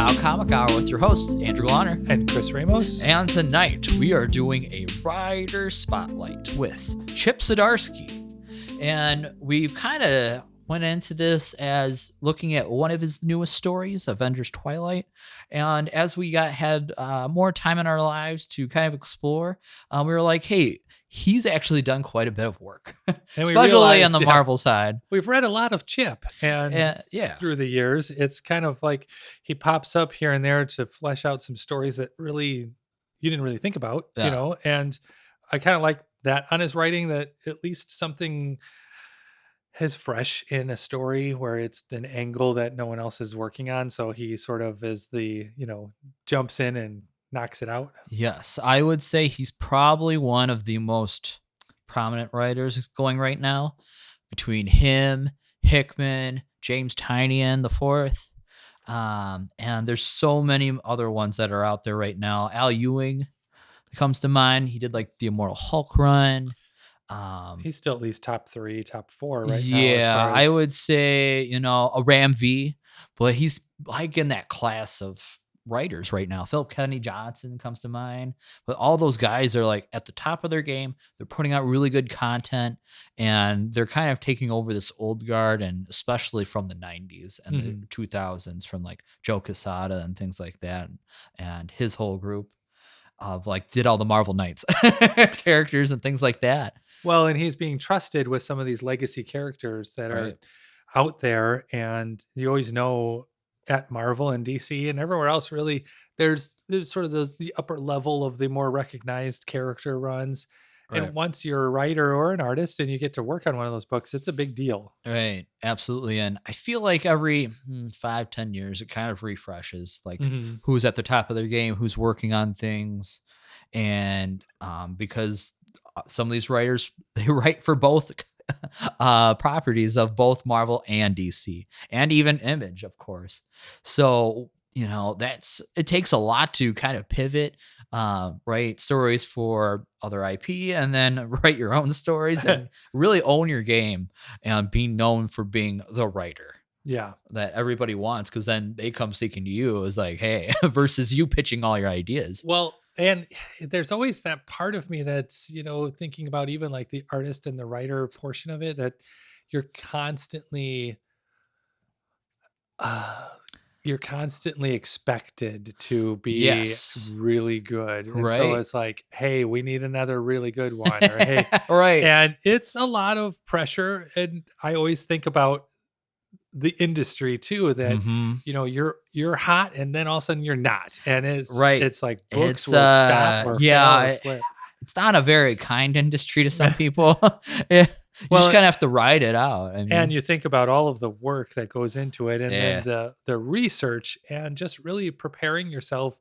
How Comic Hour with your hosts, Andrew Launer and Chris Ramos. And tonight we are doing a writer spotlight with Chip Zdarsky. And we kind of went into this as looking at one of his newest stories, Avengers Twilight. And as we had more time in our lives to kind of explore, we were like, hey, he's actually done quite a bit of work, especially on the Marvel side. We've read a lot of Chip, and through the years, it's kind of like he pops up here and there to flesh out some stories that really you didn't really think about, you know. And I kind of like that on his writing, that at least something is fresh in a story where it's an angle that no one else is working on. So he sort of is the, jumps in and knocks it out. Yes, I would say he's probably one of the most prominent writers going right now, between him, Hickman, James Tynion the fourth, and there's so many other ones that are out there right now. Al Ewing comes to mind. He did like the Immortal Hulk run. He's still at least top 3, top 4 right now. Yeah, I would say, a Ram V, but he's like in that class of writers right now. Philip Kennedy Johnson comes to mind, but all those guys are like at the top of their game. They're putting out really good content, and they're kind of taking over this old guard, and especially from the 90s and the 2000s, from like Joe Quesada and things like that, and his whole group of like did all the Marvel Knights characters and things like that. Well, and he's being trusted with some of these legacy characters that are out there, and you always know at Marvel and DC and everywhere else, really, there's sort of the upper level of the more recognized character runs. Right. And once you're a writer or an artist and you get to work on one of those books, it's a big deal. Right. Absolutely. And I feel like every 5-10 years, it kind of refreshes, like who's at the top of their game, who's working on things. And because some of these writers, they write for both properties of both Marvel and DC, and even Image, of course. So, it takes a lot to kind of pivot, write stories for other IP and then write your own stories and really own your game and be known for being the writer. Yeah. That everybody wants, because then they come seeking to you as like, hey, versus you pitching all your ideas. Well, and there's always that part of me that's, thinking about even like the artist and the writer portion of it, that you're constantly expected to be really good. And so it's like, hey, we need another really good one. Or hey, right. And it's a lot of pressure. And I always think about the industry too, that you're hot and then all of a sudden you're not, and it's like books will stop or flip. It's not a very kind industry to some people. You just kind of have to ride it out. And you think about all of the work that goes into it, and then the research, and just really preparing yourself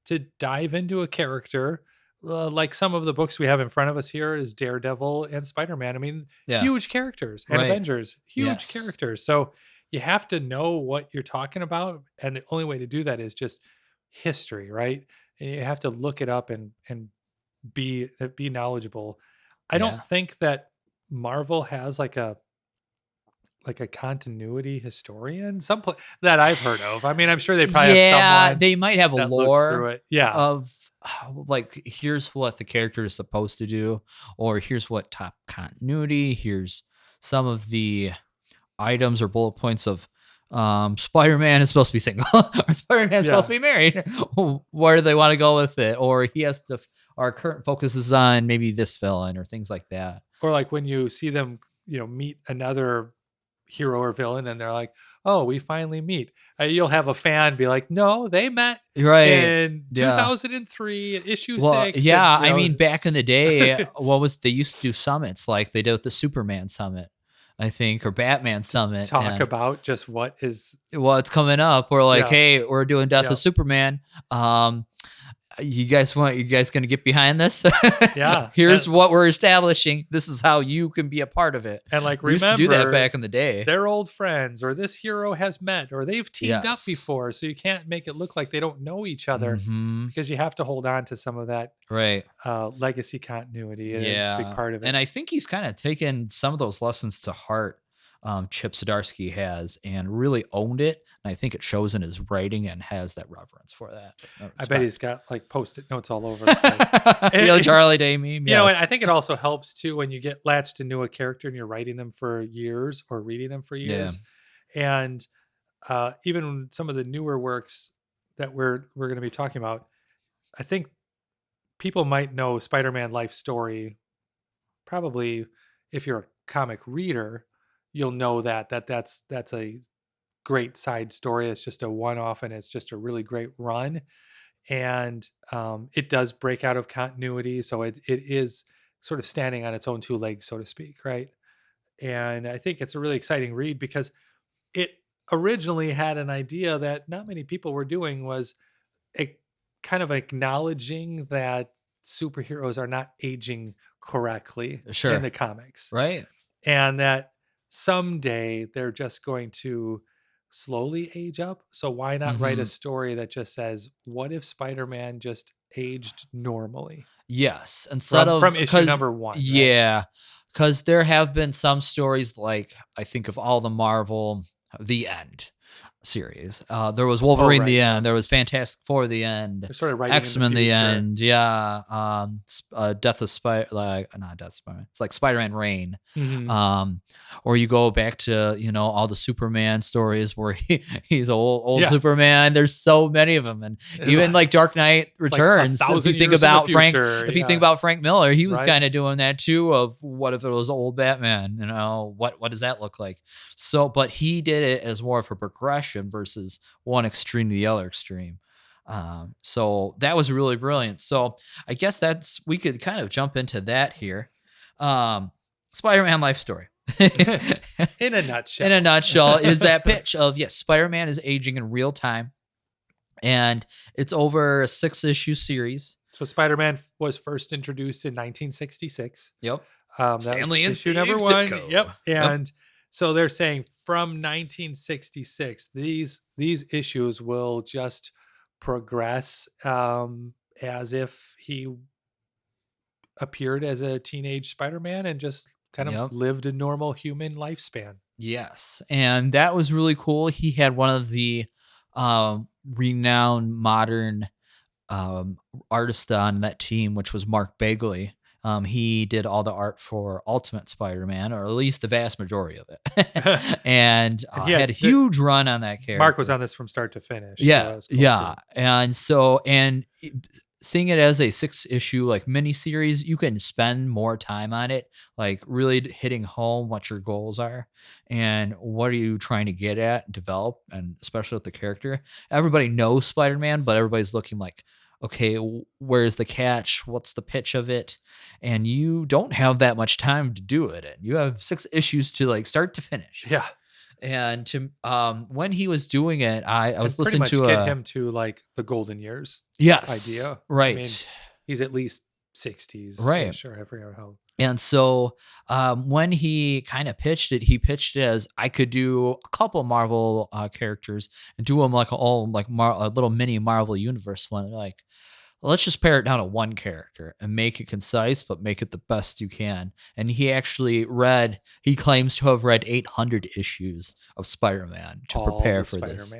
to dive into a character. Like some of the books we have in front of us here is Daredevil and Spider-Man. I mean, huge characters, and Avengers, huge characters. So you have to know what you're talking about. And the only way to do that is just history, right? And you have to look it up and be knowledgeable. I don't think that Marvel has like a continuity historian, that I've heard of. I mean, I'm sure they probably have someone. They might have a lore through it. Of like, here's what the character is supposed to do, or here's what top continuity, here's some of the items or bullet points of Spider-Man is supposed to be single, or Spider-Man is supposed to be married. Where do they want to go with it? Or he has to, our current focus is on maybe this villain, or things like that. Or like when you see them, meet another hero or villain, and they're like, oh, we finally meet. You'll have a fan be like, no, they met in 2003 at issue 6. Yeah, I mean, back in the day, they used to do summits like they did with the Superman summit, I think, or Batman summit. Talk about just what's coming up. We're like, hey, we're doing Death of Superman. You guys going to get behind this? Here's what we're establishing. This is how you can be a part of it. And like, we used to do that back in the day. They're old friends, or this hero has met, or they've teamed up before. So you can't make it look like they don't know each other, because you have to hold on to some of that legacy continuity. And it's a big part of it. And I think he's kind of taken some of those lessons to heart Chip Zdarsky has, and really owned it. And I think it shows in his writing and has that reverence for that. I bet he's got like Post-it notes all over the place. The Charlie Day meme. You know, and I think it also helps too when you get latched into a character and you're writing them for years or reading them for years. Yeah. And even some of the newer works that we're going to be talking about, I think people might know Spider-Man Life Story. Probably, if you're a comic reader, you'll know that's a great side story. It's just a one-off, and it's just a really great run. And it does break out of continuity, so it is sort of standing on its own two legs, so to speak, right? And I think it's a really exciting read because it originally had an idea that not many people were doing, was a kind of acknowledging that superheroes are not aging correctly in the comics, right? And that someday they're just going to slowly age up. So why not write a story that just says, what if Spider-Man just aged normally? Yes, instead from issue number 1. Yeah, because there have been some stories, like I think of all the Marvel The End series. There was Wolverine The End. There was Fantastic Four The End. They're sort of writing X-Men The End. Yeah. Death of Spider, like not Death of Spider-Man. It's like Spider-Man Reign. Or you go back to, you know, all the Superman stories where he's old Superman. There's so many of them, and even like Dark Knight Returns. Like if you think about you think about Frank Miller, he was kind of doing that too. Of what if it was old Batman? You know, what does that look like? So, but he did it as more of a progression versus one extreme to the other extreme. So that was really brilliant. So I guess we could kind of jump into that here. Spider-Man Life Story. In a nutshell. Is that pitch of, yes, Spider-Man is aging in real time, and it's over a 6-issue series. So Spider-Man was first introduced in 1966. Yep. Stanley and issue number 1. Yep. And so they're saying from 1966, these issues will just progress as if he appeared as a teenage Spider-Man and just kind of lived a normal human lifespan. Yes. And that was really cool. He had one of the renowned modern artists on that team, which was Mark Bagley. He did all the art for Ultimate Spider-Man, or at least the vast majority of it. and he had a huge run on that character. Mark was on this from start to finish. Yeah. So cool too. And seeing it as a 6-issue like miniseries, you can spend more time on it, like really hitting home what your goals are and what are you trying to get at, develop, and especially with the character. Everybody knows Spider-Man, but everybody's looking like, okay, where's the catch? What's the pitch of it? And you don't have that much time to do it. And you have 6 issues to like start to finish. Yeah. And to when he was doing it, I was listening to get him to like the golden years. Yes. Idea. Right. I mean, he's at least 60s. Right. Sure. I forget how. And so when he kind of pitched it, he pitched it as, I could do a couple Marvel characters and do them like a little mini Marvel universe one. Like, let's just pare it down to one character and make it concise, but make it the best you can. And he actually he claims to have read 800 issues of Spider-Man to prepare for this.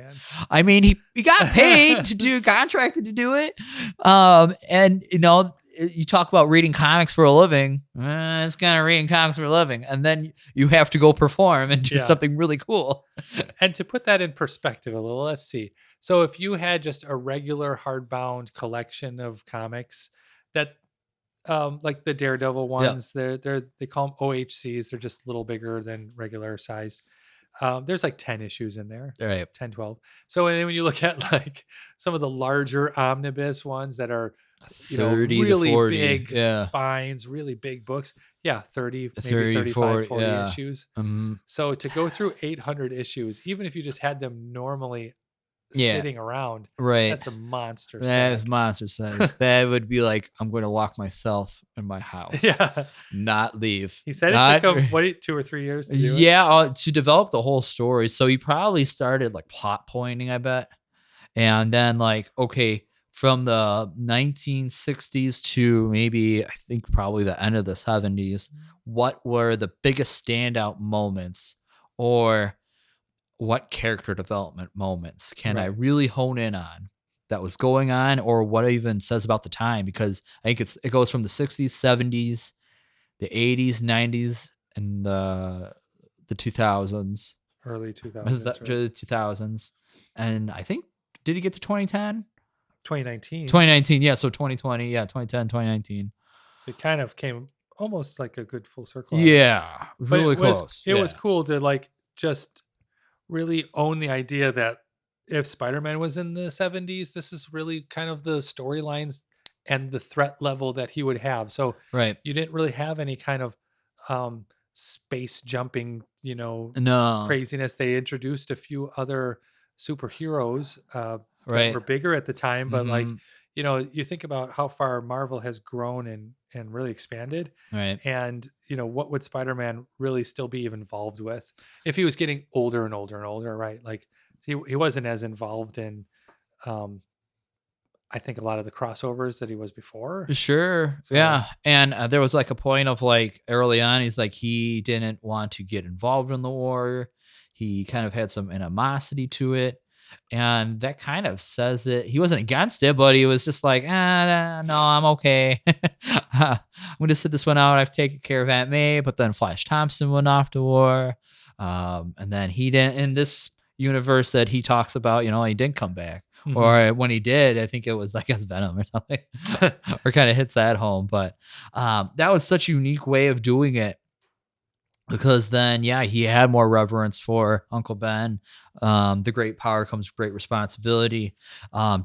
I mean, he got paid contracted to do it. And, you know, you talk about reading comics for a living. It's kind of reading comics for a living. And then you have to go perform and do something really cool. And to put that in perspective a little, let's see. So if you had just a regular hardbound collection of comics that, like the Daredevil ones, they call them OHCs. They're just a little bigger than regular size. There's like 10 issues in there, right? 10, 12. So when you look at like some of the larger omnibus ones that are, 30 really to 40, big spines, really big books. Yeah. 30, maybe 35, 40 issues. So to go through 800 issues, even if you just had them normally sitting around, right? That's a monster. That is monster size. That would be like, I'm going to lock myself in my house. Not leave. He said it took him 2 or 3 years to do it? To develop the whole story. So he probably started like plot pointing, I bet. And then like, okay, from the 1960s to maybe, I think probably the end of the 70s, what were the biggest standout moments or what character development moments can I really hone in on that was going on, or what it even says about the time? Because I think it goes from the 60s, 70s, the 80s, 90s, and the 2000s, Early 2000s, right? to the 2000s, and I think, did he get to 2010? 2019. 2019, yeah. So 2020, yeah, 2010, 2019. So it kind of came almost like a good full circle. Yeah, really close. It was cool to like just really own the idea that if Spider-Man was in the 70s, this is really kind of the storylines and the threat level that he would have. So you didn't really have any kind of space jumping, craziness. They introduced a few other superheroes that were bigger at the time, but like, you think about how far Marvel has grown and really expanded. And, what would Spider-Man really still be involved with if he was getting older and older and older, right? Like he wasn't as involved in, I think, a lot of the crossovers that he was before. Sure. So, yeah. And there was like a point of like early on, he's like, he didn't want to get involved in the war. He kind of had some animosity to it. And that kind of says it. He wasn't against it, but he was just like, no, I'm okay. I'm going to sit this one out. I've taken care of Aunt May, but then Flash Thompson went off to war. And then he didn't, in this universe that he talks about, he didn't come back. Or when he did, I think it was like as Venom or something, or kind of hits that home. But that was such a unique way of doing it. Because then, he had more reverence for Uncle Ben. The great power comes great responsibility.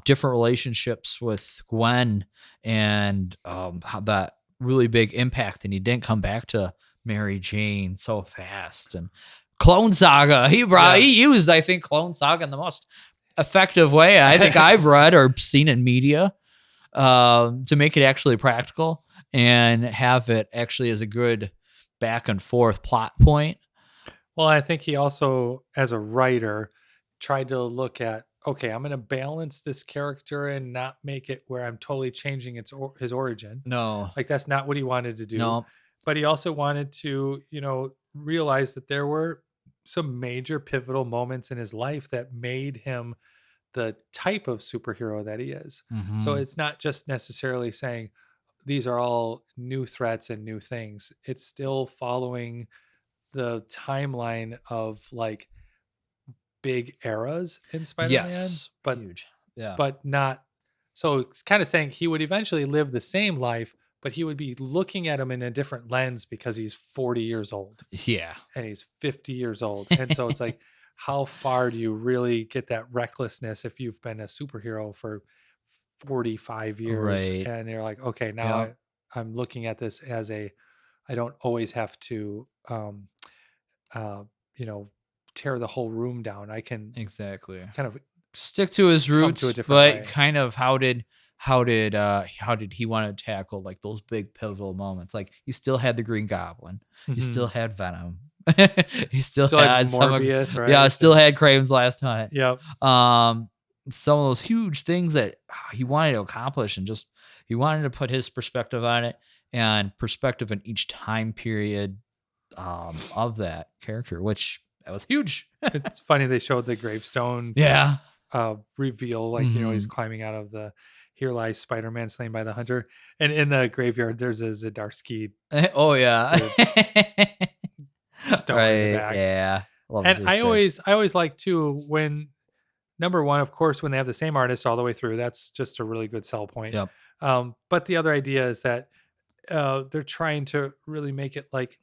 Different relationships with Gwen, and how that really big impact. And he didn't come back to Mary Jane so fast. And Clone Saga, he used, I think, Clone Saga in the most effective way I think I've read or seen in media, to make it actually practical and have it actually as a good back and forth plot point. Well, I think he also, as a writer, tried to look at, okay, I'm going to balance this character and not make it where I'm totally changing his origin. No. Like, that's not what he wanted to do. No. But he also wanted to, realize that there were some major pivotal moments in his life that made him the type of superhero that he is. So it's not just necessarily saying, these are all new threats and new things. It's still following the timeline of like big eras in Spider-Man, but huge. Yeah. But not. So it's kind of saying he would eventually live the same life, but he would be looking at him in a different lens because he's 40 years old. Yeah. And he's 50 years old. And so it's like, how far do you really get that recklessness if you've been a superhero for 45 years, and you're like, okay, now I'm looking at this as I don't always have to, tear the whole room down. I can kind of stick to his roots, but way. Kind of how did he want to tackle like those big pivotal moments? Like he still had the Green Goblin, he still had Venom, he still had Morbius, right? Yeah, still had Craven's Last Hunt. Yep. Some of those huge things that he wanted to accomplish, and just he wanted to put his perspective on it and perspective in each time period of that character, which that was huge. It's funny they showed the gravestone reveal, like he's climbing out of the "Here lies Spider-Man slain by the hunter," and in the graveyard there's a Zdarsky. Oh yeah. Stone in the back. Yeah. And I always like too when, number one, of course, when they have the same artist all the way through, that's just a really good sell point. Yep. But the other idea is that they're trying to really make it like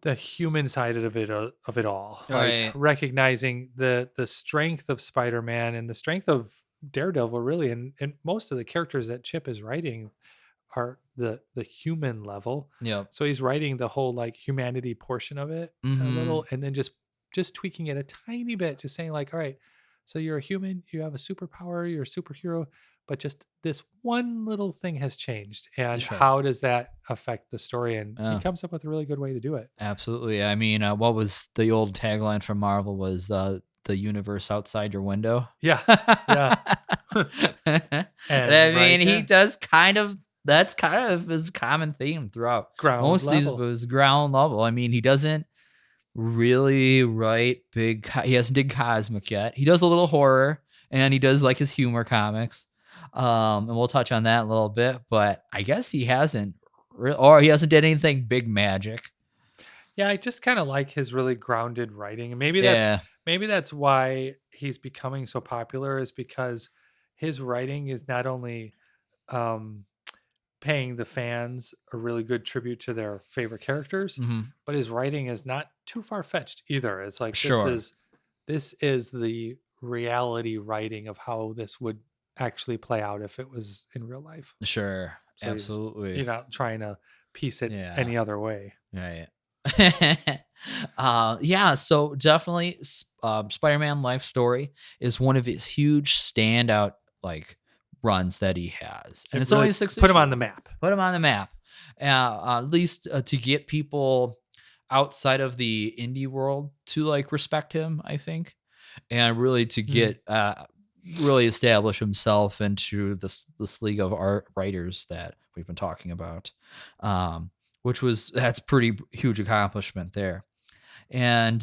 the human side of it all, like recognizing the strength of Spider-Man and the strength of Daredevil, really, and most of the characters that Chip is writing are the human level. Yeah. So he's writing the whole like humanity portion of it a little, and then just tweaking it a tiny bit, just saying like, all right, so you're a human, you have a superpower, you're a superhero, but just this one little thing has changed, and how does that affect the story? And he comes up with a really good way to do it. Absolutely. I mean, what was the old tagline from Marvel? Was the universe outside your window? Yeah. And I mean, he does that's kind of his common theme throughout ground most level. of these was ground level. I mean, he doesn't really write big. He hasn't did cosmic yet. He does a little horror, and he does like his humor comics. And we'll touch on that a little bit. But I guess he hasn't, or he hasn't did anything big magic. Yeah, I just kind of like his really grounded writing, and Yeah. maybe that's why he's becoming so popular, is because his writing is not only um, paying the fans a really good tribute to their favorite characters, Hmm. but his writing is not too far fetched either. It's like Sure. this is the reality writing of how this would actually play out if it was in real life. Sure. So Absolutely. you're not trying to piece it Yeah. any other way. Right. Yeah, so definitely Spider-Man Life Story is one of his huge standout like runs that he has. And It it's really only six put him issues. on the map. Put him on the map. At least to get people outside of the indie world to like respect him, I think. And really to Mm. get really establish himself into this league of art writers that we've been talking about. Which was that's pretty huge accomplishment there. And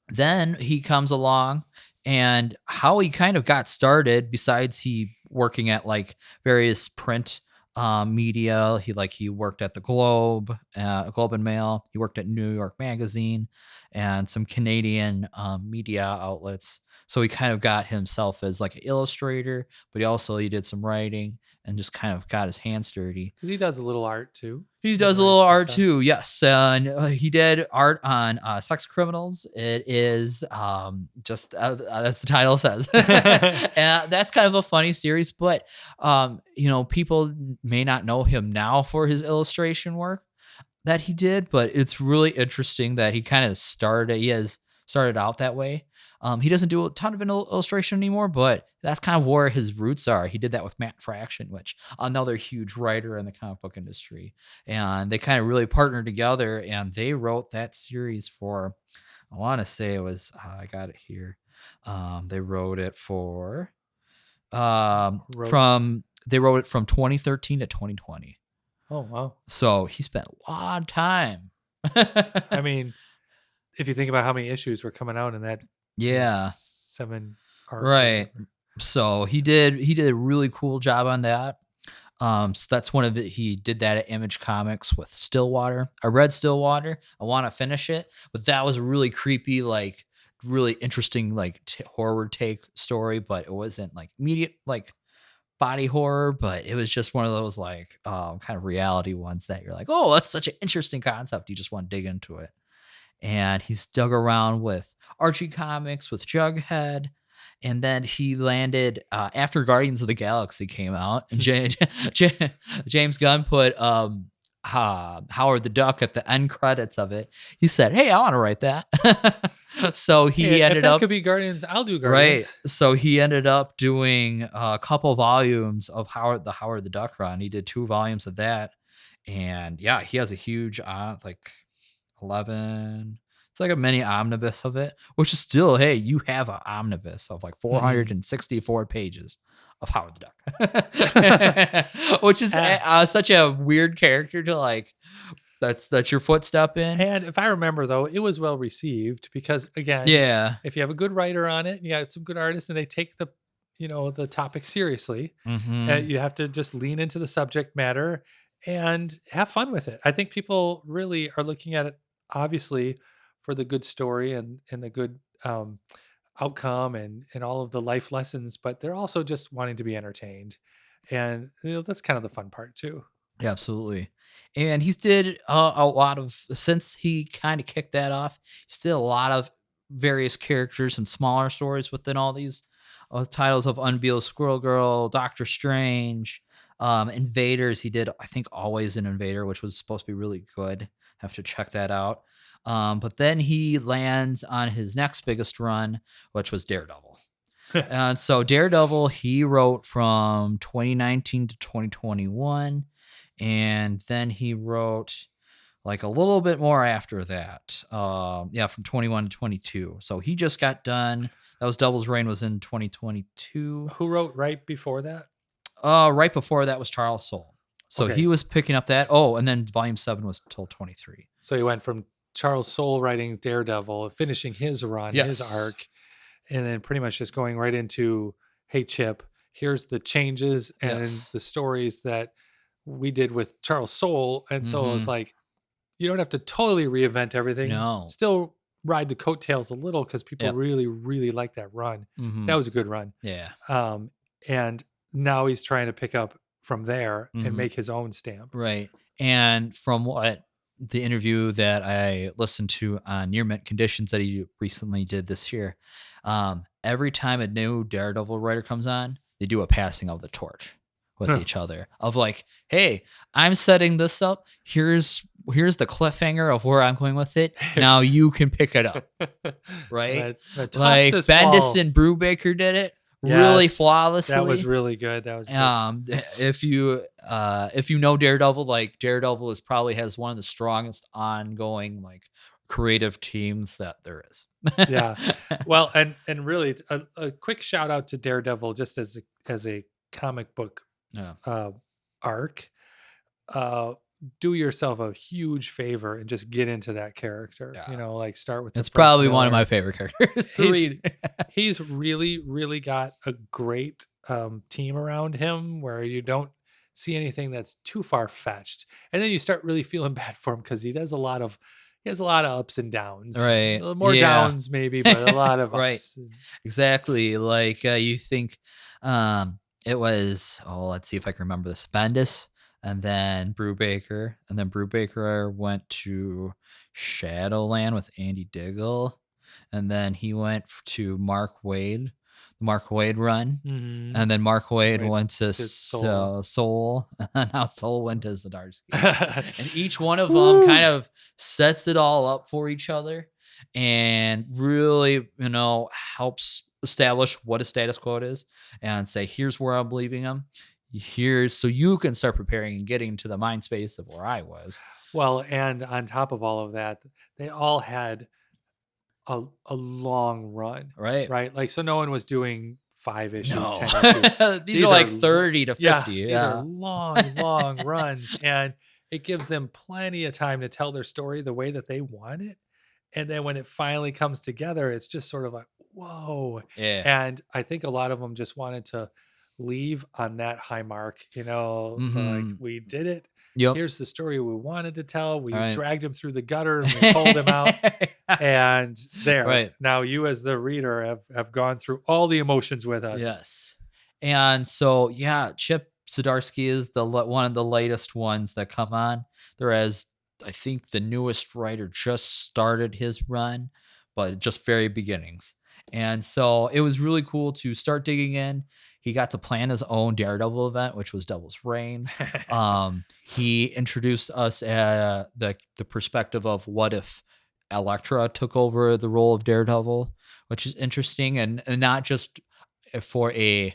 then he comes along, and how he kind of got started, besides he working at like various print media, he worked at the Globe and Mail. He worked at New York Magazine and some Canadian media outlets. So he kind of got himself as like an illustrator, but he did some writing and just kind of got his hands dirty. Because he does a little art too. He does a little art too, yes. And he did art on Sex Criminals. It is just as the title says. That's kind of a funny series, but people may not know him now for his illustration work that he did, but it's really interesting that he kind of started out that way. He doesn't do a ton of illustration anymore, but that's kind of where his roots are. He did that with Matt Fraction, which another huge writer in the comic book industry, and they kind of really partnered together. And they wrote that series for, I want to say it was, I got it here. They wrote it for, they wrote it from 2013 to 2020. Oh wow! So he spent a lot of time. I mean, if you think about how many issues were coming out in that, yeah, 7 arc, right. So he did a really cool job on that. So that's one of it. He did that at Image Comics with Stillwater. I read Stillwater. I want to finish it, but that was a really creepy, like really interesting, like horror take story. But it wasn't like immediate, like body horror, but it was just one of those like kind of reality ones that you're like, oh, that's such an interesting concept. You just want to dig into it. And he's dug around with Archie Comics, with Jughead. And then he landed after Guardians of the Galaxy came out, and James Gunn put Howard the Duck at the end credits of it. He said, "Hey, I want to write that." So he ended up could be Guardians. I'll do Guardians. Right. So he ended up doing a couple volumes of Howard the Duck run. He did 2 volumes of that, and yeah, he has a huge like 11. It's like a mini omnibus of it, which is still, hey, you have an omnibus of like 464 pages of Howard the Duck, which is such a weird character to like. That's your footstep in. And if I remember, though, it was well received because, again, if you have a good writer on it, you got some good artists, and they take the topic seriously, you have to just lean into the subject matter and have fun with it. I think people really are looking at it, obviously, for the good story and the good outcome and all of the life lessons, but they're also just wanting to be entertained. And that's kind of the fun part, too. Yeah, absolutely. And he's did a lot of, since he kind of kicked that off, he's did a lot of various characters and smaller stories within all these titles of Unveiled Squirrel Girl, Doctor Strange, Invaders. He did, I think, Always an Invader, which was supposed to be really good. Have to check that out. But then he lands on his next biggest run, which was Daredevil. And so Daredevil, he wrote from 2019 to 2021. And then he wrote like a little bit more after that. From 21 to 22. So he just got done. That was Devil's Reign was in 2022. Who wrote right before that? Right before that was Charles Soule. So he was picking up that. Oh, and then volume 7 was till 23. So he went from Charles Soule writing Daredevil, finishing his run, his arc, and then pretty much just going right into, hey, Chip, here's the changes and the stories that we did with Charles Soule. And so it's like, you don't have to totally reinvent everything. No. Still ride the coattails a little because people really, really like that run. That was a good run. Yeah. And now he's trying to pick up from there and make his own stamp. Right. And from what the interview that I listened to on Near Mint Conditions that he recently did this year, every time a new Daredevil writer comes on, they do a passing of the torch with each other of like, hey, I'm setting this up. Here's the cliffhanger of where I'm going with it. Now you can pick it up. Right? Like Bendis and Brubaker did it really flawlessly. That was really good. That was good. If you know Daredevil, like Daredevil probably has one of the strongest ongoing like creative teams that there is. Yeah. Well, and really a quick shout out to Daredevil just as a comic book arc. Do yourself a huge favor and just get into that character. Like start with. It's probably one of my favorite characters to read. He's really, really got a great team around him where you don't see anything that's too far fetched, and then you start really feeling bad for him because he has a lot of ups and downs. Right, more downs maybe, but a lot of ups. Exactly. Like you think it was. Oh, let's see if I can remember this. Bendis. And then Brubaker. And then Brubaker went to Shadowland with Andy Diggle. And then he went to Mark Waid, the Mark Waid run. And then Mark Waid went to Soul. And now Soul went to Zdarsky. And each one of them kind of sets it all up for each other and really, helps establish what a status quo is and say, here's where I'm leaving them. So you can start preparing and getting to the mind space of where I was. Well, and on top of all of that, they all had a long run, right? Like, so no one was doing 5 issues, 10 issues. These are like 30 to 50. These are long runs, and it gives them plenty of time to tell their story the way that they want it. And then when it finally comes together, it's just sort of like, whoa. Yeah. And I think a lot of them just wanted to leave on that high mark, like we did it. Here's the story we wanted to tell. We dragged him through the gutter and we pulled him out. And there, now you as the reader have gone through all the emotions with us. Yes. And so, Chip Zdarsky is one of the latest ones that come on. Whereas I think the newest writer just started his run, but just very beginnings. And so it was really cool to start digging in. He got to plan his own Daredevil event, which was Devil's Reign. He introduced us the perspective of what if Elektra took over the role of Daredevil, which is interesting, and not just for a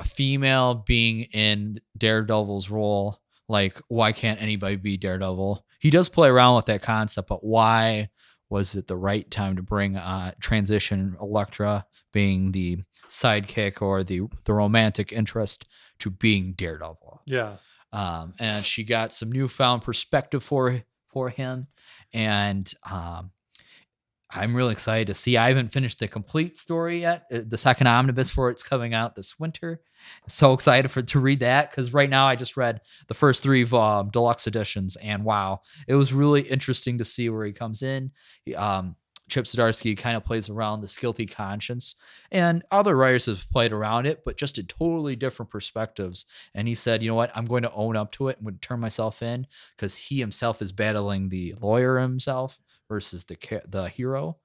female being in Daredevil's role. Like, why can't anybody be Daredevil? He does play around with that concept, but why was it the right time to bring transition Elektra being the sidekick or the romantic interest to being Daredevil? Yeah. And she got some newfound perspective for him. And I'm really excited to see. I haven't finished the complete story yet. The second omnibus for it's coming out this winter. So excited to read that, because right now I just read the first 3 deluxe editions, and wow, it was really interesting to see where he comes in. Chip Zdarsky kind of plays around this guilty conscience, and other writers have played around it, but just in totally different perspectives. And he said, you know what, I'm going to own up to it. I'm going to turn myself in, because he himself is battling the lawyer himself versus the hero.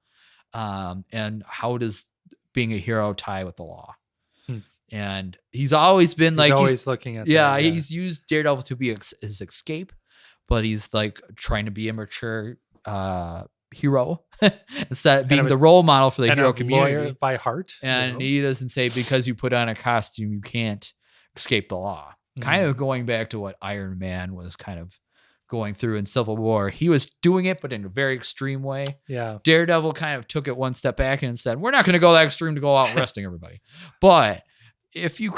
And how does being a hero tie with the law? And he's always been he's looking at he's used Daredevil to be his escape, but he's like trying to be a mature hero instead of being the role model for the hero community. Lawyer by heart. And he doesn't say because you put on a costume you can't escape the law. Kind of going back to what Iron Man was kind of going through in Civil War. He was doing it, but in a very extreme way. Yeah. Daredevil kind of took it one step back and said, we're not going to go that extreme to go out arresting everybody. But if you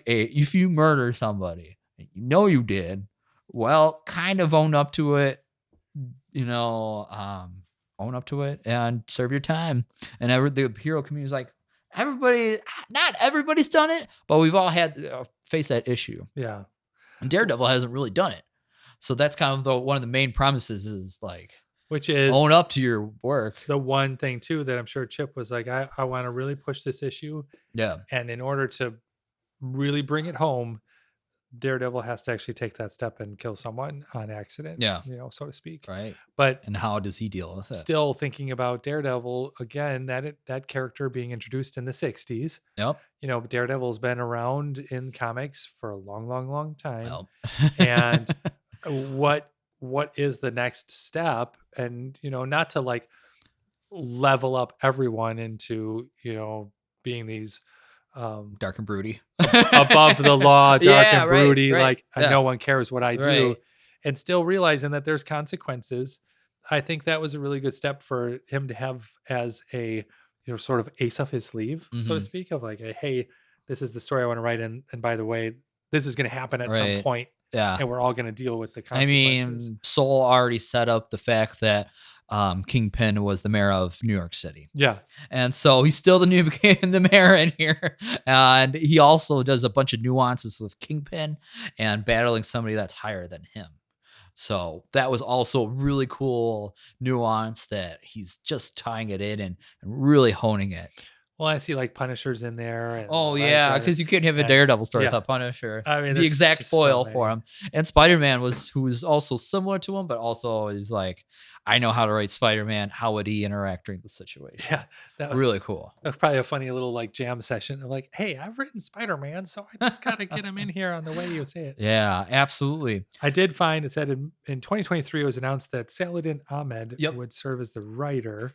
if you murder somebody, you did, well, kind of own up to it own up to it and serve your time. And the hero community is like, not everybody's done it, but we've all had to face that issue. Yeah. And Daredevil hasn't really done it. So that's kind of one of the main promises is like, which is own up to your work. The one thing too that I'm sure Chip was like, I want to really push this issue. Yeah. And in order to really bring it home, Daredevil has to actually take that step and kill someone on accident. Yeah. So to speak. Right. But and how does he deal with it? Still thinking about Daredevil again, that character being introduced in the 60s. Yep. Daredevil's been around in comics for a long, long, long time. Yep. And what is the next step? And not to like level up everyone into being these dark and broody, above the law, dark and broody, right. like no one cares what I do, and still realizing that there's consequences. I think that was a really good step for him to have as a sort of ace up his sleeve, so to speak, of like, hey, this is the story I want to write, and by the way, this is going to happen at some point. Yeah. And we're all going to deal with the consequences. I mean, Soul already set up the fact that Kingpin was the mayor of New York City. Yeah. And so he's still the mayor in here. And he also does a bunch of nuances with Kingpin and battling somebody that's higher than him. So that was also a really cool nuance that he's just tying it in and really honing it. Well, I see like Punisher's in there. And, yeah, because you couldn't have a Daredevil story without Punisher. I mean, the exact foil for him. And Spider-Man who was also similar to him, but also is like, I know how to write Spider-Man. How would he interact during the situation? Yeah, that was really cool. That was probably a funny little like jam session of like, hey, I've written Spider-Man, so I just got to get him in here on the way you say it. Yeah, absolutely. I did find it said in 2023 it was announced that Saladin Ahmed would serve as the writer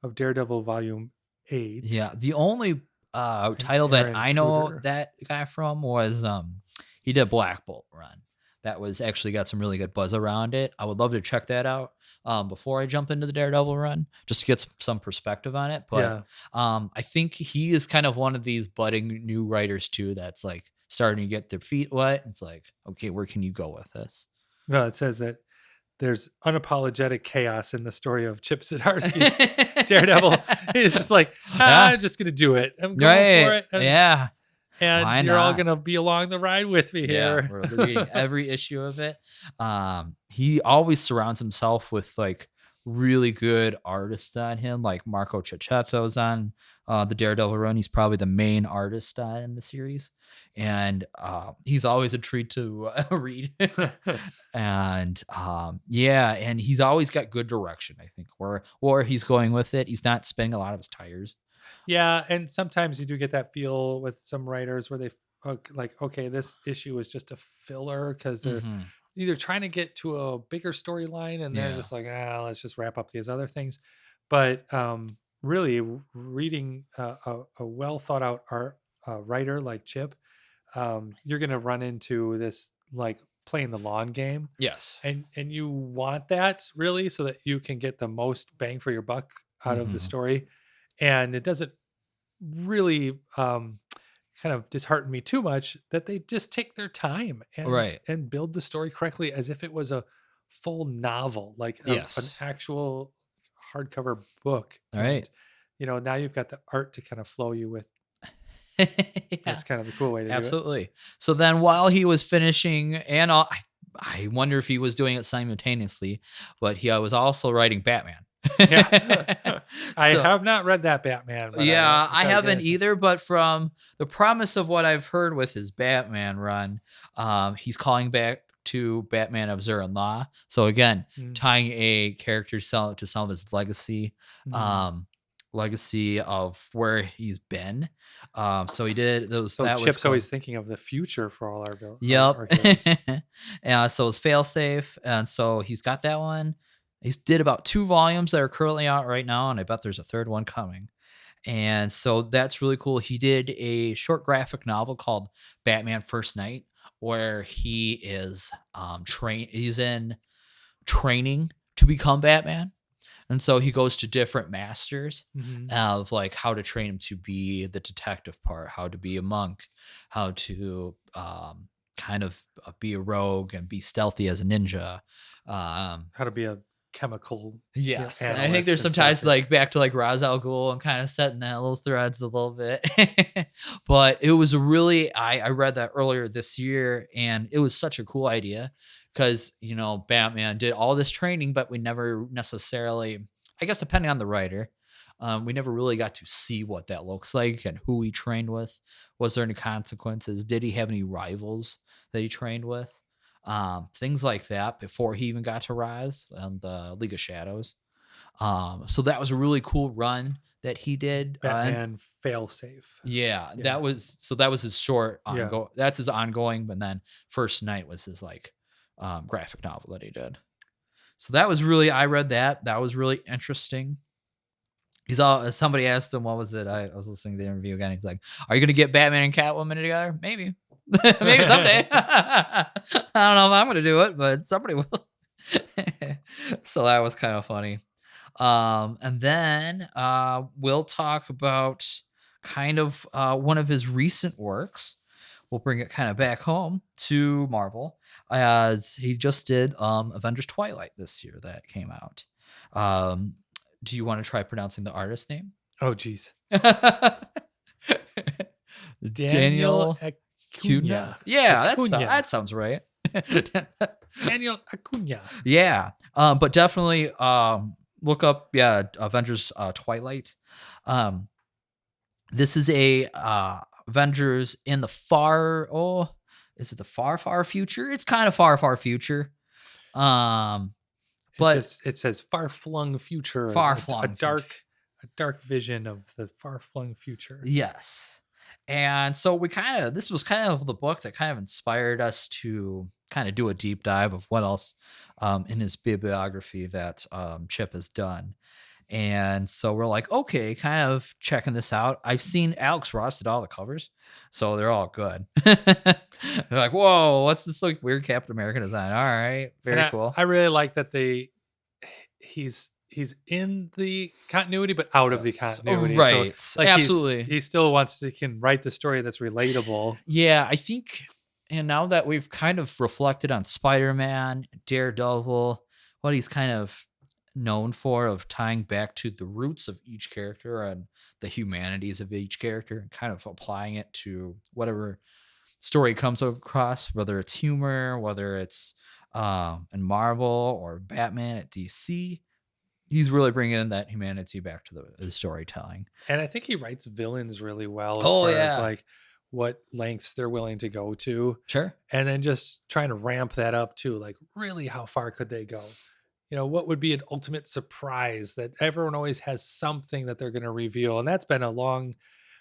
of Daredevil Volume 8. Yeah, the only title that I know that guy from was he did Black Bolt run. That was actually got some really good buzz around it. I would love to check that out before I jump into the Daredevil run, just to get some perspective on it. But I think he is kind of one of these budding new writers too that's like starting to get their feet wet. It's like, okay, where can you go with this? Well, it says that there's unapologetic chaos in the story of Chip Zdarsky's Daredevil. He's just like, I'm just going to do it. I'm going for it. And you're all going to be along the ride with me here. We're reading every issue of it. He always surrounds himself with like really good artists on him. Like Marco Cicchetto's on the Daredevil run. He's probably the main artist in the series. And he's always a treat to read. And and he's always got good direction, I think, where he's going with it. He's not spinning a lot of his tires. Yeah, and sometimes you do get that feel with some writers where they like, okay, this issue is just a filler because they're either trying to get to a bigger storyline and they're just like, let's just wrap up these other things. But really, reading a well thought out writer like Chip, you're going to run into this like playing the long game. Yes, and you want that really so that you can get the most bang for your buck out of the story. And it doesn't really kind of dishearten me too much that they just take their time and build the story correctly as if it was a full novel, like an actual hardcover book. Right. And, now you've got the art to kind of flow you with. That's kind of a cool way to do it. Absolutely. So then while he was finishing, and I wonder if he was doing it simultaneously, but he was also writing Batman. I have not read that Batman. I haven't either, but from the promise of what I've heard with his Batman run, he's calling back to Batman of Zur-En-Law. So again, tying a character to some of his legacy, legacy of where he's been. So he did those. So Chip's always thinking of the future for all our villains. Yep. So it's Failsafe, and so he's got that one. He did about 2 volumes that are currently out right now, and I bet there's a 3rd one coming. And so that's really cool. He did a short graphic novel called Batman First Night, where he is he's in training to become Batman. And so he goes to different masters of like how to train him to be the detective part, how to be a monk, how to kind of be a rogue and be stealthy as a ninja. How to be a chemical. Yes, and I think analyst there's and some ties stuff. like back to like Ra's al Ghul and kind of setting that those threads a little bit. But it was a really I read that earlier this year, and it was such a cool idea because Batman did all this training, but we never necessarily, I guess, depending on the writer, we never really got to see what that looks like and who he trained with. Was there any consequences? Did he have any rivals that he trained with? Things like that before he even got to Rise and the League of Shadows. So that was a really cool run that he did. Batman failsafe. Yeah, that was his short ongoing. That's his ongoing, but then First Night was his like graphic novel that he did. So that was really, I read that. That was really interesting. Somebody asked him, what was it? I was listening to the interview again. He's like, "Are you going to get Batman and Catwoman together? Maybe." Maybe someday. I don't know if I'm going to do it, but somebody will. So that was kind of funny. And then we'll talk about kind of one of his recent works. We'll bring it kind of back home to Marvel, as he just did Avengers Twilight this year that came out. Do you want to try pronouncing the artist name? Oh, geez. Daniel Acuna. Yeah, that sounds right. Daniel Acuna. Yeah, but definitely look up Avengers Twilight. This is a Avengers in the is it the far future? It's kind of far future. But it says far-flung future. Far-flung. A dark vision of the far-flung future. Yes. And so this was kind of the book that kind of inspired us to kind of do a deep dive of what else in his bibliography that Chip has done. And so we're like, okay, kind of checking this out. I've seen Alex Ross did all the covers, so they're all good. They're like, whoa, what's this like weird Captain America design? All right, very cool. I really like that he's in the continuity, but out of the continuity. Right. So, like, absolutely. He still can write the story that's relatable. Yeah, I think, and now that we've kind of reflected on Spider-Man, Daredevil, what he's kind of known for of tying back to the roots of each character and the humanities of each character and kind of applying it to whatever story comes across, whether it's humor, whether it's in Marvel or Batman at DC. He's really bringing in that humanity back to the storytelling. And I think he writes villains really well as far as like what lengths they're willing to go to. Sure. And then just trying to ramp that up too. Like, really, how far could they go? What would be an ultimate surprise that everyone always has something that they're going to reveal? And that's been a long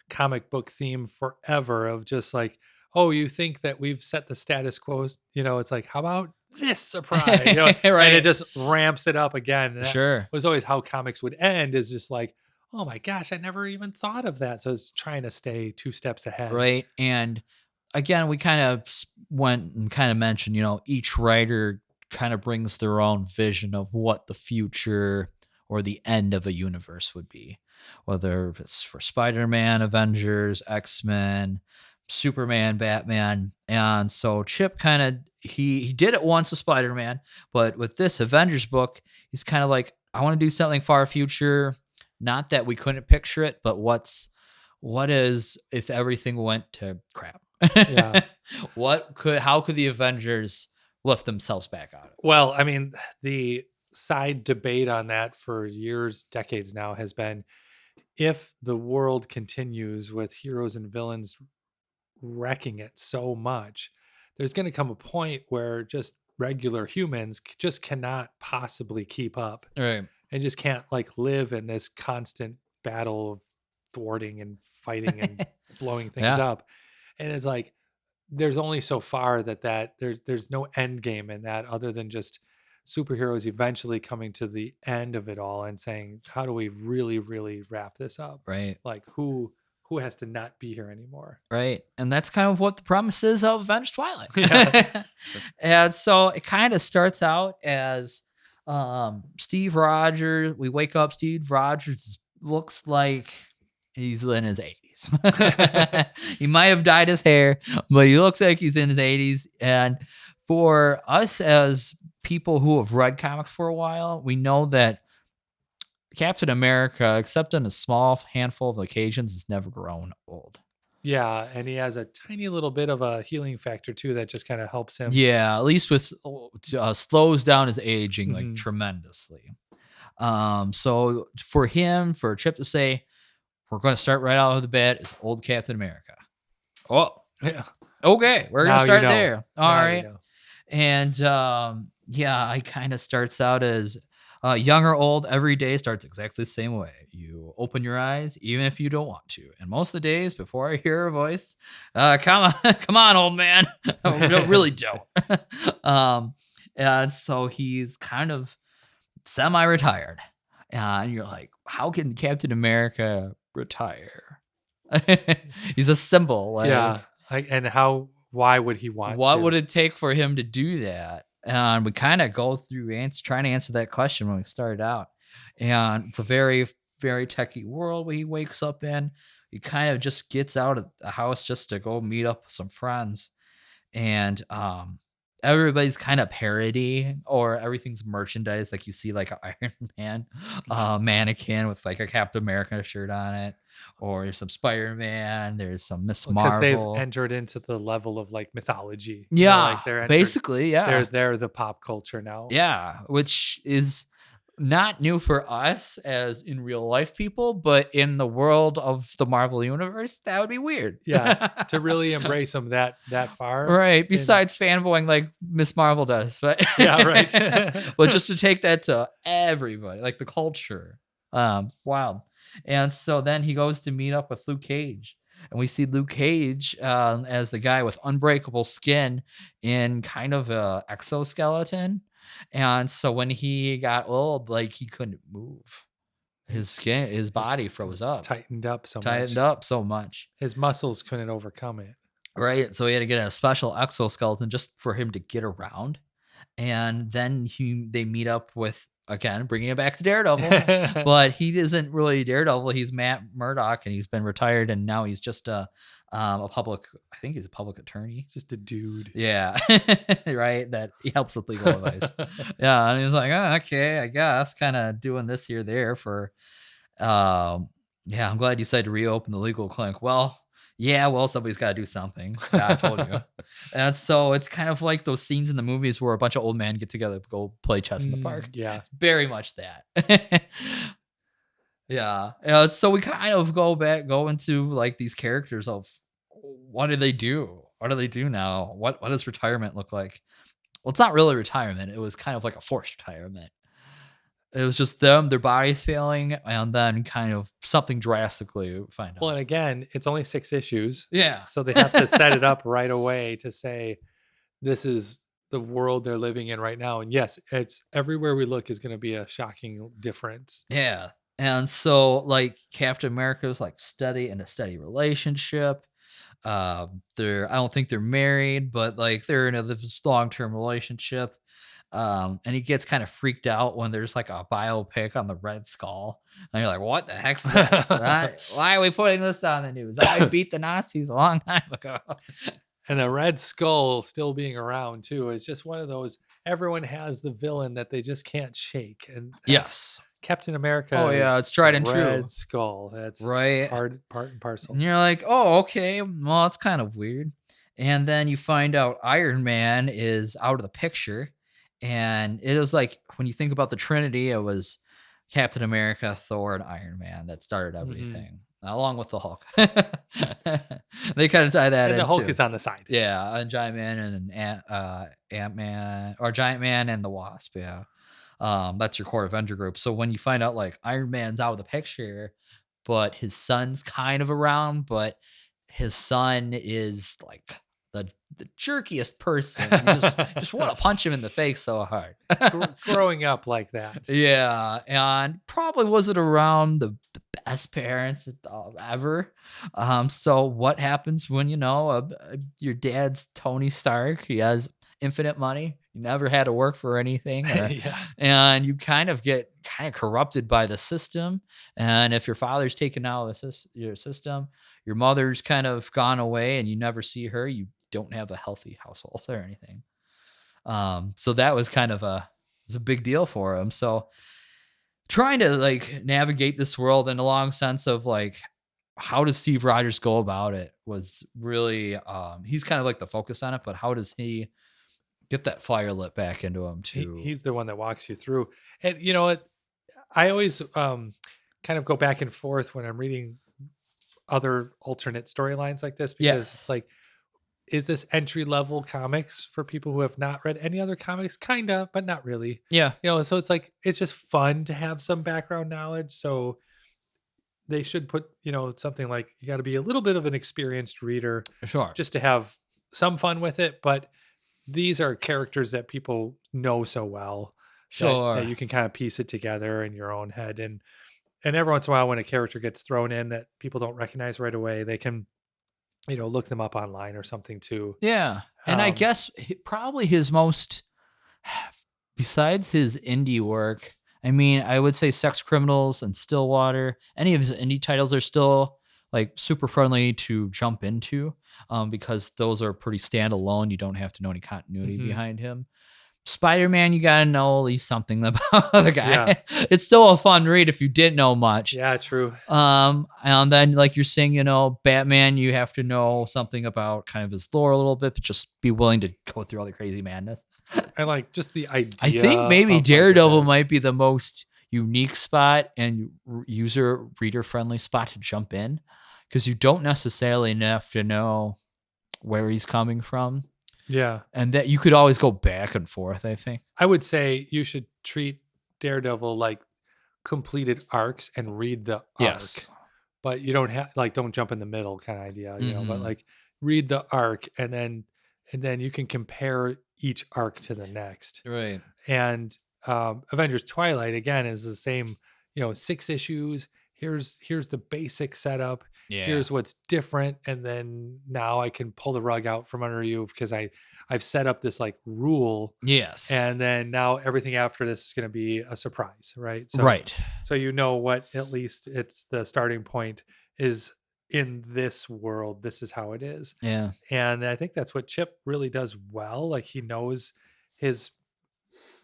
comic book theme forever of just like, oh, you think that we've set the status quo? It's like, how about this surprise? Right. And it just ramps it up again. And that was always how comics would end, is just like, oh my gosh, I never even thought of that. So it's trying to stay 2 steps ahead. Right. And again, we kind of went and kind of mentioned, each writer kind of brings their own vision of what the future or the end of a universe would be, whether it's for Spider-Man, Avengers, X-Men, Superman, Batman. And so Chip kind of, he did it once with Spider-Man, but with this Avengers book, he's kind of like, I want to do something far future. Not that we couldn't picture it, but what is if everything went to crap? Yeah. How could the Avengers lift themselves back out of it? Well, I mean, the side debate on that for years, decades now, has been, if the world continues with heroes and villains wrecking it so much, there's going to come a point where just regular humans just cannot possibly keep up. Right. And just can't like live in this constant battle of thwarting and fighting and blowing things up. And it's like, there's only so far that there's no end game in that, other than just superheroes eventually coming to the end of it all and saying, how do we really, really wrap this up? Right. Like, who has to not be here anymore? Right. And that's kind of what the premise is of Avengers Twilight. Yeah. And so it kind of starts out as Steve Rogers. We wake up, Steve Rogers looks like he's in his 80s. He might have dyed his hair, but he looks like he's in his 80s. And for us as people who have read comics for a while, we know that Captain America, except on a small handful of occasions, has never grown old. Yeah, and he has a tiny little bit of a healing factor too that just kind of helps him. Yeah, at least with slows down his aging like Mhm. tremendously. So for him, for Chip to say, we're going to start right out of the bat is old Captain America. Oh, Yeah. okay, we're going to Now you start know. there. All Now you right. know. And yeah, I kind of starts out as young or old. Every day starts exactly the same way. You open your eyes, even if you don't want to. And most of the days, before I hear a voice, come on, come on, old man. No, really don't. And so he's kind of semi-retired, and you're like, how can Captain America retire? He's a symbol. Yeah. Like, And why would he want what to? would it take for him to do that? And we kind of go through trying to answer that question when we started out. And it's a very, very techie world where he wakes up in. He kind of just gets out of the house just to go meet up with some friends. And everybody's kind of parody, or everything's merchandise. Like you see like an Iron Man mannequin with like a Captain America shirt on it, or there's some Spider-Man, there's some Miss Because they've Marvel. entered into the level of like mythology. Yeah, Like basically, yeah. they're the pop culture now. Yeah, which is not new for us as in real life people, but in the world of the Marvel universe, that would be weird. Yeah. To really embrace them that far. Right. Besides fanboying like Miss Marvel does, but Yeah, right. but just to take that to everybody, like the culture. Wild. And so then he goes to meet up with Luke Cage. And we see Luke Cage as the guy with unbreakable skin in kind of a exoskeleton. And so when he got old, like he couldn't move. His skin, his body froze up, Tightened up so tightened much. up so much. His muscles couldn't overcome it. Right. So he had to get a special exoskeleton just for him to get around. And then they meet up with, again, bringing it back to Daredevil, but he isn't really Daredevil. He's Matt Murdock, and he's been retired, and now he's just a public. I think he's a public attorney. He's just a dude. Yeah, right. That he helps with legal advice. Yeah, and he's like, oh, okay, I guess, kind of doing this here, there for. Yeah, I'm glad you decided to reopen the legal clinic. Well, yeah, well, somebody's got to do something. Yeah, I told you. And so it's kind of like those scenes in the movies where a bunch of old men get together to go play chess in the park. Yeah. It's very much that. Yeah. So we kind of go into like these characters of what do they do? What do they do now? What does retirement look like? Well, it's not really retirement. It was kind of like a forced retirement. It was just them, their bodies failing, and then kind of something drastically find out. Well, and again, it's only 6 issues. Yeah. So they have to set it up right away to say, this is the world they're living in right now. And yes, it's everywhere we look is going to be a shocking difference. Yeah. And so like Captain America's like in a steady relationship. I don't think they're married, but like they're in a long-term relationship. And he gets kind of freaked out when there's like a biopic on the Red Skull. And you're like, what the heck's this? Why are we putting this on the news? I beat the Nazis a long time ago. And a Red Skull still being around too. It's just one of those, everyone has the villain that they just can't shake. And yes. Captain America. Oh yeah, it's tried and true. Red Skull. That's right. Part and parcel. And you're like, oh, okay. Well, it's kind of weird. And then you find out Iron Man is out of the picture. And it was like, when you think about the Trinity, it was Captain America, Thor, and Iron Man that started everything, along with the Hulk. They kind of tie that in. And the Hulk is on the side. Yeah, and Giant Man and Ant-Man, or Giant Man and the Wasp. Yeah, that's your core Avenger group. So when you find out like Iron Man's out of the picture, but his son's kind of around, but his son is like the jerkiest person. You just want to punch him in the face so hard. Growing up like that. Yeah, and probably wasn't around the best parents ever. So what happens when your dad's Tony Stark? He has infinite money. You never had to work for anything, and you kind of get corrupted by the system. And if your father's taken out of your system, your mother's kind of gone away, and you never see her. You don't have a healthy household or anything. So that was kind of a big deal for him. So trying to like navigate this world in a long sense of like how does Steve Rogers go about it was really he's kind of like the focus on it, but how does he get that fire lit back into him too? He's the one that walks you through. And you know what? I always kind of go back and forth when I'm reading other alternate storylines like this because it's like, is this entry level comics for people who have not read any other comics? Kinda, but not really. Yeah. You know, so it's like it's just fun to have some background knowledge. So they should put, you know, something like you got to be a little bit of an experienced reader Sure. just to have some fun with it. But these are characters that people know so well that you can kind of piece it together in your own head. And every once in a while when a character gets thrown in that people don't recognize right away, they can, you know, look them up online or something too. Yeah. And I guess probably his most, besides his indie work, I mean, I would say Sex Criminals and Stillwater, any of his indie titles are still like super friendly to jump into because those are pretty standalone. You don't have to know any continuity behind him. Spider-Man, you gotta know at least something about the guy. Yeah. It's still a fun read if you didn't know much. Yeah, true. And then like you're saying, you know, Batman, you have to know something about kind of his lore a little bit, but just be willing to go through all the crazy madness. And like just the idea. I think maybe Daredevil might be the most unique spot and reader friendly spot to jump in because you don't necessarily have to know where he's coming from. Yeah. And that you could always go back and forth, I think. I would say you should treat Daredevil like completed arcs and read the arc. Yes. But you don't have like don't jump in the middle kind of idea, you know, but like read the arc and then you can compare each arc to the next. Right. And Avengers Twilight again is the same, you know, 6 issues. Here's the basic setup. Yeah. Here's what's different. And then now I can pull the rug out from under you because I've set up this like rule. Yes. And then now everything after this is going to be a surprise. Right. So, right. So, you know what, at least it's the starting point is in this world. This is how it is. Yeah. And I think that's what Chip really does well. Like he knows his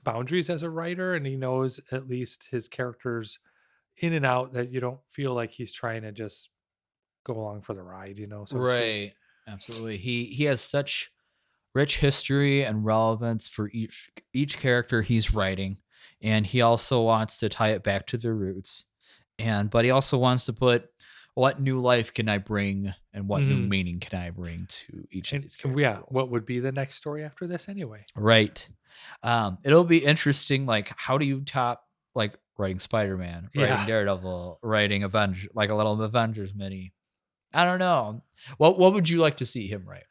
boundaries as a writer and he knows at least his characters in and out that you don't feel like he's trying to just go along for the ride, you know? So right. Absolutely. He has such rich history and relevance for each character he's writing. And he also wants to tie it back to their roots. But he also wants to put what new life can I bring and what new meaning can I bring to each of these characters. Yeah. What would be the next story after this anyway? Right. It'll be interesting. Like, how do you top like writing Spider-Man, writing Daredevil, writing Avengers, like a little Avengers mini? I don't know. What would you like to see him write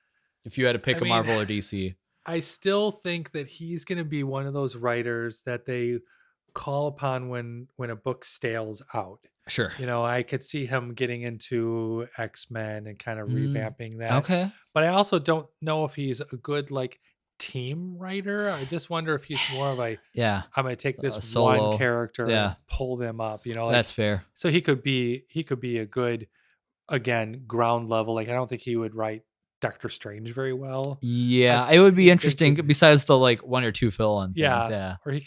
if you had to pick a Marvel or DC? I still think that he's going to be one of those writers that they call upon when a book stales out. Sure. You know, I could see him getting into X-Men and kind of revamping that. Okay. But I also don't know if he's a good like team writer. I just wonder if he's more of a I'm gonna take this solo, one character and pull them up, you know, like, that's fair. So he could be a good, again, ground level. Like I don't think he would write Doctor Strange very well. It would be interesting besides the like 1 or 2 fill-in things. Or he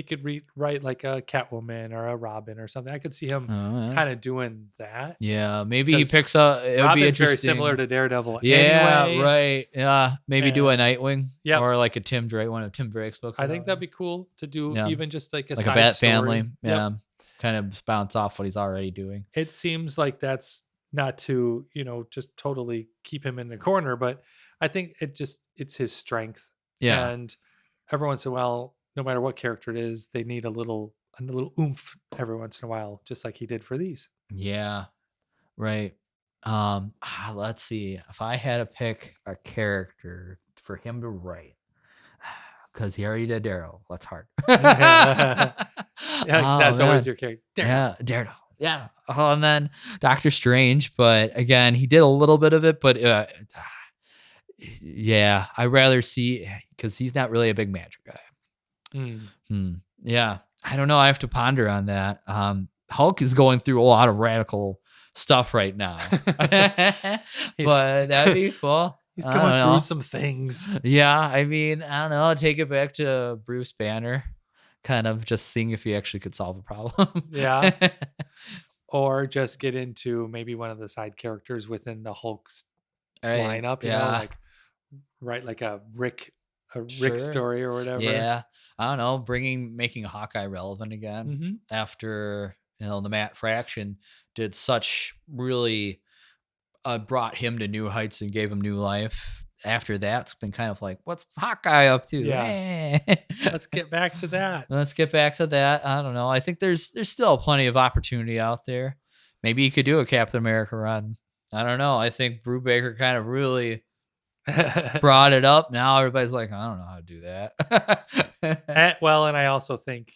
could write like a Catwoman or a Robin or something. I could see him kind of doing that. Yeah, maybe he picks up. It would be interesting. Very similar to Daredevil. Yeah, anyway. Right. Yeah, maybe do a Nightwing. or like a Tim Drake, one of Tim Drake's books. I think that'd be cool to do, even just like a Bat story. Family. Yeah, kind of bounce off what he's already doing. It seems like that's not to just totally keep him in the corner, but I think it's his strength. Yeah, and every once in a while, no matter what character it is, they need a little oomph every once in a while, just like he did for these. Yeah, right. Let's see. If I had to pick a character for him to write, because he already did Daredevil. That's hard. That's always your character. Daredevil. Yeah. And then Doctor Strange, but again, he did a little bit of it, but I'd rather see, because he's not really a big magic guy. Yeah, I don't know. I have to ponder on that. Hulk is going through a lot of radical stuff right now, but that'd be cool. He's going through some things. Yeah, I mean, I don't know. Take it back to Bruce Banner, kind of just seeing if he actually could solve a problem. Yeah. Or just get into maybe one of the side characters within the Hulk's lineup, you know, like write like a Rick story or whatever. Yeah. I don't know, making Hawkeye relevant again after, the Matt Fraction did such really brought him to new heights and gave him new life. After that, it's been kind of like, what's Hawkeye up to? Yeah. Let's get back to that. I don't know. I think there's still plenty of opportunity out there. Maybe you could do a Captain America run. I don't know. I think Brubaker kind of really brought it up. Now everybody's like, I don't know how to do that. Well, and I also think,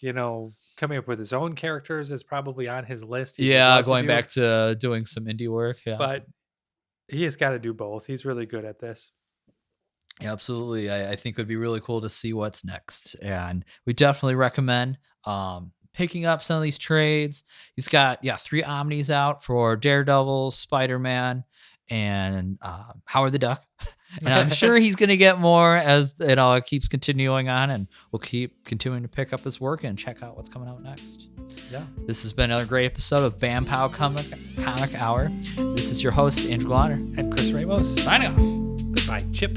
coming up with his own characters is probably on his list. Going back to doing some indie work. Yeah. But he has got to do both. He's really good at this. Yeah, absolutely. I think it would be really cool to see what's next. And we definitely recommend picking up some of these trades. He's got 3 Omnis out for Daredevil, Spider-Man, and Howard the Duck. And I'm sure he's going to get more as it keeps continuing on, and we'll keep continuing to pick up his work and check out what's coming out next. Yeah. This has been another great episode of Bam Pow Comic Hour. This is your host, Andrew Glauner. And Chris Ramos. Signing off. Goodbye, Chip.